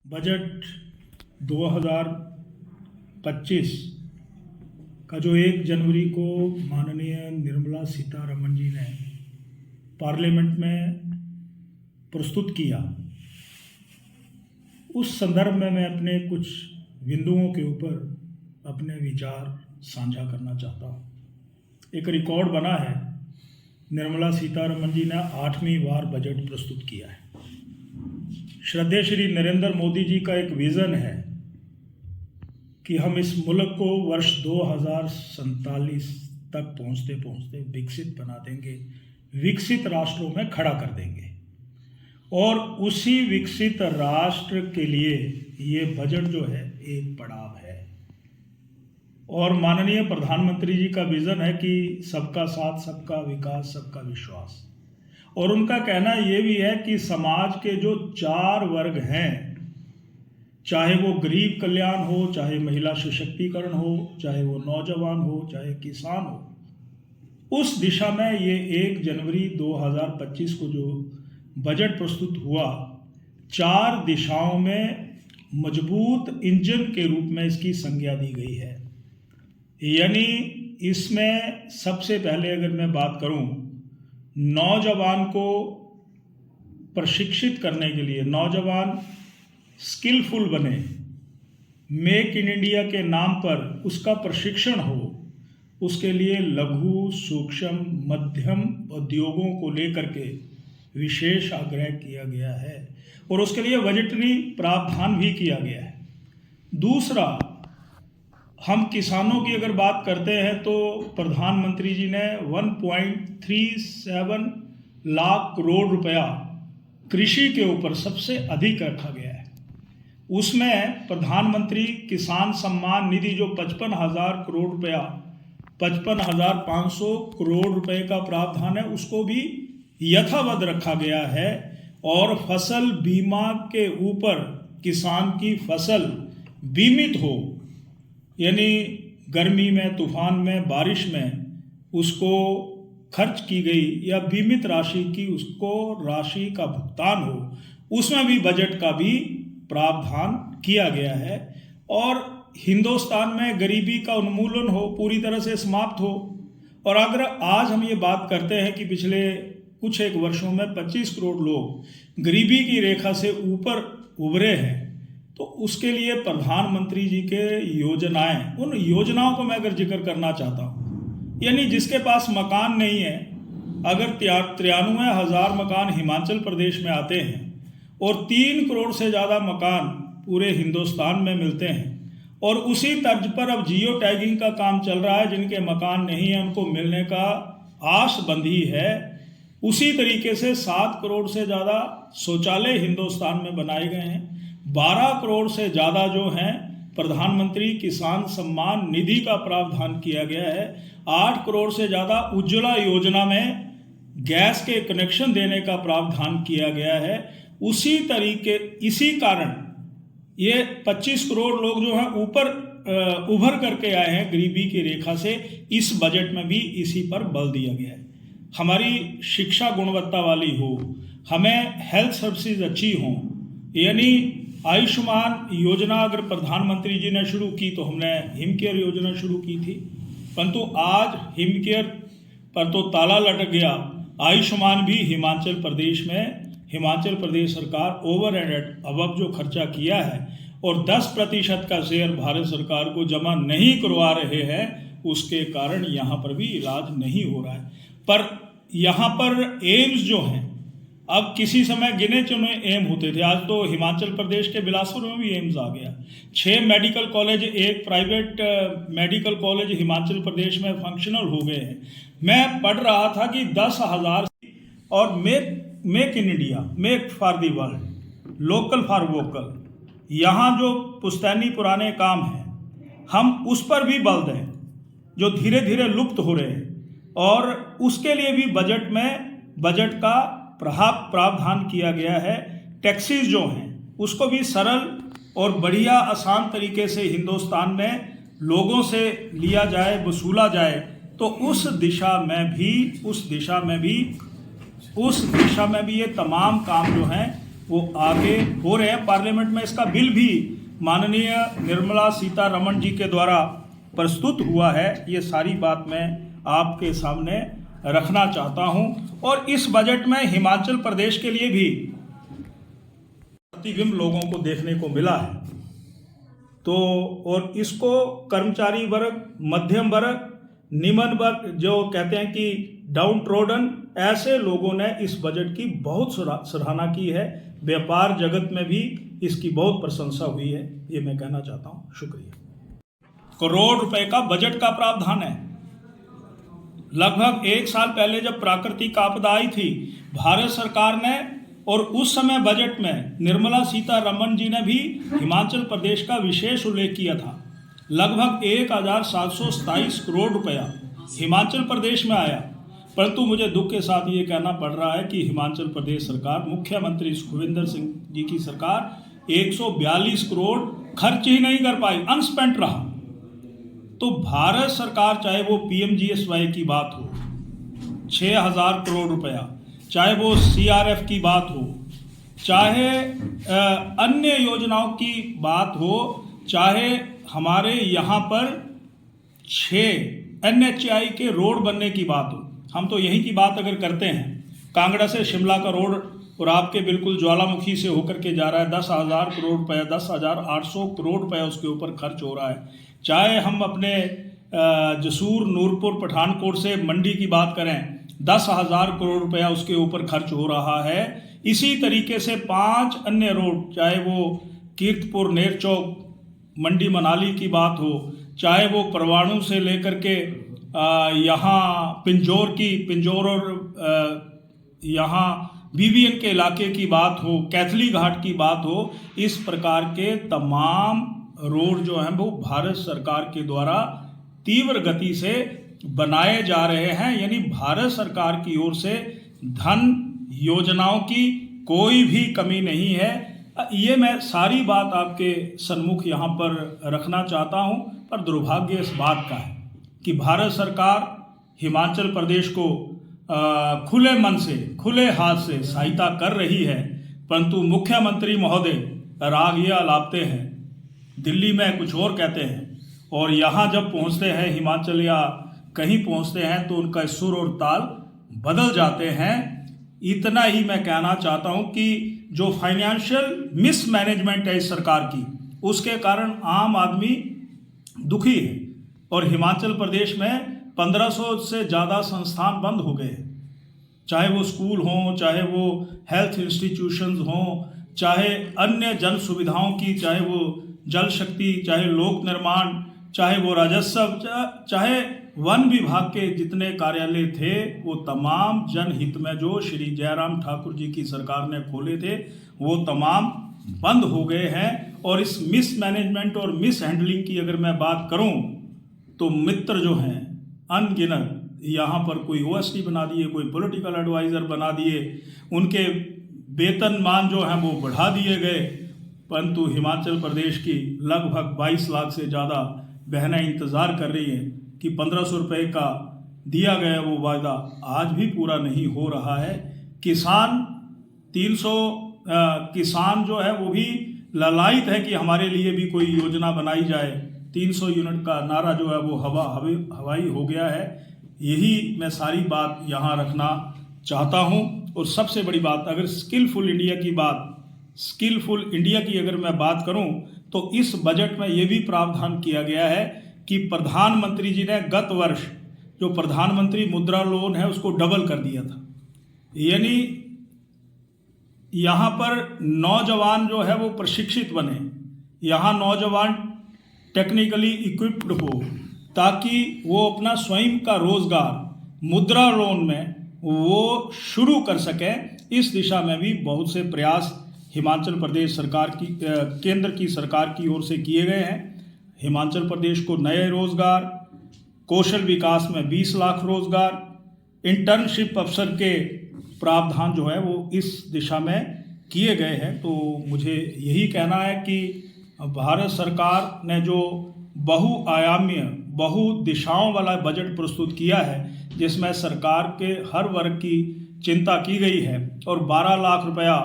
Budget 2025 का जो 1 जनवरी को माननीय निर्मला सीतारमण जी ने पार्लियामेंट में प्रस्तुत किया, उस संदर्भ में मैं अपने कुछ बिंदुओं के ऊपर अपने विचार साझा करना चाहता हूँ। एक रिकॉर्ड बना है, निर्मला सीतारमण जी ने 8वीं बार बजट प्रस्तुत किया है। श्रद्धेय श्री नरेंद्र मोदी जी का एक विज़न है कि हम इस मुल्क को वर्ष 2047 तक पहुंचते पहुंचते विकसित बना देंगे, विकसित राष्ट्रों में खड़ा कर देंगे। और उसी विकसित राष्ट्र के लिए ये बजट जो है एक पड़ाव है। और माननीय प्रधानमंत्री जी का विज़न है कि सबका साथ, सबका विकास, सबका विश्वास। और उनका कहना ये भी है कि समाज के जो 4 वर्ग हैं, चाहे वो गरीब कल्याण हो, चाहे महिला सशक्तिकरण हो, चाहे वो नौजवान हो, चाहे किसान हो, उस दिशा में ये 1 जनवरी 2025 को जो बजट प्रस्तुत हुआ, 4 दिशाओं में मजबूत इंजन के रूप में इसकी संज्ञा दी गई है। यानी इसमें सबसे पहले अगर मैं बात करूं, नौजवान को प्रशिक्षित करने के लिए, नौजवान स्किलफुल बने, मेक इन इंडिया के नाम पर उसका प्रशिक्षण हो, उसके लिए लघु, सूक्ष्म, मध्यम उद्योगों को लेकर के विशेष आग्रह किया गया है और उसके लिए बजटरी प्रावधान भी किया गया है। दूसरा, हम किसानों की अगर बात करते हैं तो प्रधानमंत्री जी ने 1.37 लाख करोड़ रुपया कृषि के ऊपर सबसे अधिक रखा गया है। उसमें प्रधानमंत्री किसान सम्मान निधि जो 55,000 करोड़ रुपया, 55,500 करोड़ रुपए का प्रावधान है, उसको भी यथावत रखा गया है। और फसल बीमा के ऊपर किसान की फसल बीमित हो, यानी गर्मी में, तूफान में, बारिश में उसको खर्च की गई या बीमित राशि की उसको राशि का भुगतान हो, उसमें भी बजट का भी प्रावधान किया गया है। और हिंदुस्तान में गरीबी का उन्मूलन हो, पूरी तरह से समाप्त हो। और अगर आज हम ये बात करते हैं कि पिछले कुछ एक वर्षों में 25 करोड़ लोग गरीबी की रेखा से ऊपर उभरे हैं, तो उसके लिए प्रधानमंत्री जी के योजनाएं, उन योजनाओं को मैं अगर जिक्र करना चाहता हूँ, यानी जिसके पास मकान नहीं है, अगर 93,000 मकान हिमाचल प्रदेश में आते हैं और 3 करोड़ से ज़्यादा मकान पूरे हिंदुस्तान में मिलते हैं, और उसी तर्ज पर अब जियो टैगिंग का काम चल रहा है, जिनके मकान नहीं है उनको मिलने का आस बंधी है। उसी तरीके से 7 करोड़ से ज़्यादा शौचालय हिंदुस्तान में बनाए गए हैं। 12 करोड़ से ज़्यादा जो हैं प्रधानमंत्री किसान सम्मान निधि का प्रावधान किया गया है। 8 करोड़ से ज़्यादा उज्ज्वला योजना में गैस के कनेक्शन देने का प्रावधान किया गया है। उसी तरीके, इसी कारण ये 25 करोड़ लोग जो हैं ऊपर उभर करके आए हैं गरीबी की रेखा से। इस बजट में भी इसी पर बल दिया गया है। हमारी शिक्षा गुणवत्ता वाली हो, हमें हेल्थ सर्विसेज अच्छी हों, यानी आयुष्मान योजना अगर प्रधानमंत्री जी ने शुरू की तो हमने हिम केयर योजना शुरू की थी, परंतु आज हिम केयर पर तो ताला लटक गया। आयुष्मान भी हिमाचल प्रदेश में, हिमाचल प्रदेश सरकार ओवर एंड अबव जो खर्चा किया है और 10% का शेयर भारत सरकार को जमा नहीं करवा रहे हैं, उसके कारण यहाँ पर भी इलाज नहीं हो रहा है। पर यहाँ पर एम्स जो हैं, अब किसी समय गिने चुने एम होते थे, आज तो हिमाचल प्रदेश के बिलासपुर में भी एम्स आ गया। 6 मेडिकल कॉलेज, एक private medical college Himachal Pradesh में फंक्शनल हो गए हैं। मैं पढ़ रहा था कि 10,000 और make in India, make for the world, local for vocal, यहाँ जो पुश्तैनी पुराने काम हैं हम उस पर भी बल दें जो धीरे धीरे लुप्त हो रहे हैं। और उसके लिए भी बजट का प्रावधान किया गया है। टैक्सेस जो हैं उसको भी सरल और बढ़िया आसान तरीके से हिंदुस्तान में लोगों से लिया जाए, वसूला जाए, तो उस दिशा में भी ये तमाम काम जो हैं वो आगे हो रहे हैं। पार्लियामेंट में इसका बिल भी माननीय निर्मला सीतारमण जी के द्वारा प्रस्तुत हुआ है। ये सारी बात मैं आपके सामने रखना चाहता हूं। और इस बजट में हिमाचल प्रदेश के लिए भी प्रतिबिंब लोगों को देखने को मिला है। तो और इसको कर्मचारी वर्ग, मध्यम वर्ग, निम्न वर्ग, जो कहते हैं कि डाउन ट्रोडन, ऐसे लोगों ने इस बजट की बहुत सराहना की है। व्यापार जगत में भी इसकी बहुत प्रशंसा हुई है। ये मैं कहना चाहता हूँ। शुक्रिया। करोड़ रुपए का बजट का प्रावधान है। लगभग 1 साल पहले जब प्राकृतिक आपदा आई थी, भारत सरकार ने, और उस समय बजट में निर्मला सीतारमण जी ने भी हिमाचल प्रदेश का विशेष उल्लेख किया था। लगभग 1727 करोड़ रुपया हिमाचल प्रदेश में आया। परंतु मुझे दुख के साथ ये कहना पड़ रहा है कि हिमाचल प्रदेश सरकार, मुख्यमंत्री सुखविंदर सिंह जी की सरकार 142 करोड़ खर्च ही नहीं कर पाई, अनस्पेंट रहा। तो भारत सरकार, चाहे वो पीएमजीएसवाई की बात हो 6000 करोड़ रुपया, चाहे वो सीआरएफ की बात हो, चाहे अन्य योजनाओं की बात हो, चाहे हमारे यहाँ पर 6 NHAI के रोड बनने की बात हो, हम तो यहीं की बात अगर करते हैं, कांगड़ा से शिमला का रोड और आपके बिल्कुल ज्वालामुखी से होकर के जा रहा है, 10,000 करोड़ रुपया, 10,800 करोड़ रुपया उसके ऊपर खर्च हो रहा है। चाहे हम अपने जसूर, नूरपुर, पठानकोट से मंडी की बात करें, 10,000 करोड़ रुपया उसके ऊपर खर्च हो रहा है। इसी तरीके से 5 अन्य रोड, चाहे वो कीर्तपुर, नेरचौक, मंडी मनाली की बात हो, चाहे वो परवाणू से लेकर के यहाँ पिंजौर और यहाँ बीबीएन के इलाके की बात हो, कैथली घाट की बात हो, इस प्रकार के तमाम रोड जो हैं वो भारत सरकार के द्वारा तीव्र गति से बनाए जा रहे हैं। यानी भारत सरकार की ओर से धन योजनाओं की कोई भी कमी नहीं है। ये मैं सारी बात आपके सन्मुख यहाँ पर रखना चाहता हूँ। पर दुर्भाग्य इस बात का है कि भारत सरकार हिमाचल प्रदेश को खुले मन से, खुले हाथ से सहायता कर रही है, परंतु मुख्यमंत्री महोदय राग ये अलापते हैं, दिल्ली में कुछ और कहते हैं, और यहाँ जब पहुँचते हैं हिमाचल या कहीं पहुँचते हैं तो उनका सुर और ताल बदल जाते हैं। इतना ही मैं कहना चाहता हूँ कि जो फाइनेंशियल मिसमैनेजमेंट है इस सरकार की, उसके कारण आम आदमी दुखी है। और हिमाचल प्रदेश में 1500 से ज़्यादा संस्थान बंद हो गए, चाहे वो स्कूल हों, चाहे वो हेल्थ इंस्टीट्यूशंस हों, चाहे अन्य जन सुविधाओं की, चाहे वो जल शक्ति, चाहे लोक निर्माण, चाहे वो राजस्व, चाहे वन विभाग के जितने कार्यालय थे, वो तमाम जनहित में जो श्री जयराम ठाकुर जी की सरकार ने खोले थे, वो तमाम बंद हो गए हैं। और इस मिसमैनेजमेंट और मिस हैंडलिंग की अगर मैं बात करूं तो मित्र जो हैं अनगिनत, यहाँ पर कोई ओएसडी बना दिए, कोई पॉलिटिकल एडवाइज़र बना दिए, उनके वेतनमान जो हैं वो बढ़ा दिए गए, परंतु हिमाचल प्रदेश की लगभग 22 लाख से ज़्यादा बहनें इंतज़ार कर रही हैं कि 1500 रुपये का दिया गया वो वायदा आज भी पूरा नहीं हो रहा है। किसान 300 किसान जो है वो भी ललायित है कि हमारे लिए भी कोई योजना बनाई जाए। 300 यूनिट का नारा जो है वो हवाई हो गया है। यही मैं सारी बात यहाँ रखना चाहता हूँ। और सबसे बड़ी बात, अगर स्किलफुल इंडिया की अगर मैं बात करूँ तो इस बजट में ये भी प्रावधान किया गया है कि प्रधानमंत्री जी ने गत वर्ष जो प्रधानमंत्री मुद्रा लोन है उसको डबल कर दिया था। यानी यहाँ पर नौजवान जो है वो प्रशिक्षित बने, यहाँ नौजवान टेक्निकली इक्विप्ड हो, ताकि वो अपना स्वयं का रोजगार मुद्रा लोन में वो शुरू कर सकें। इस दिशा में भी बहुत से प्रयास हिमाचल प्रदेश सरकार की, केंद्र की सरकार की ओर से किए गए हैं। हिमाचल प्रदेश को नए रोजगार, कौशल विकास में 20 लाख रोजगार, इंटर्नशिप अवसर के प्रावधान जो है वो इस दिशा में किए गए हैं। तो मुझे यही कहना है कि भारत सरकार ने जो बहुआयामीय, बहु दिशाओं वाला बजट प्रस्तुत किया है, जिसमें सरकार के हर वर्ग की चिंता की गई है, और 12 लाख रुपया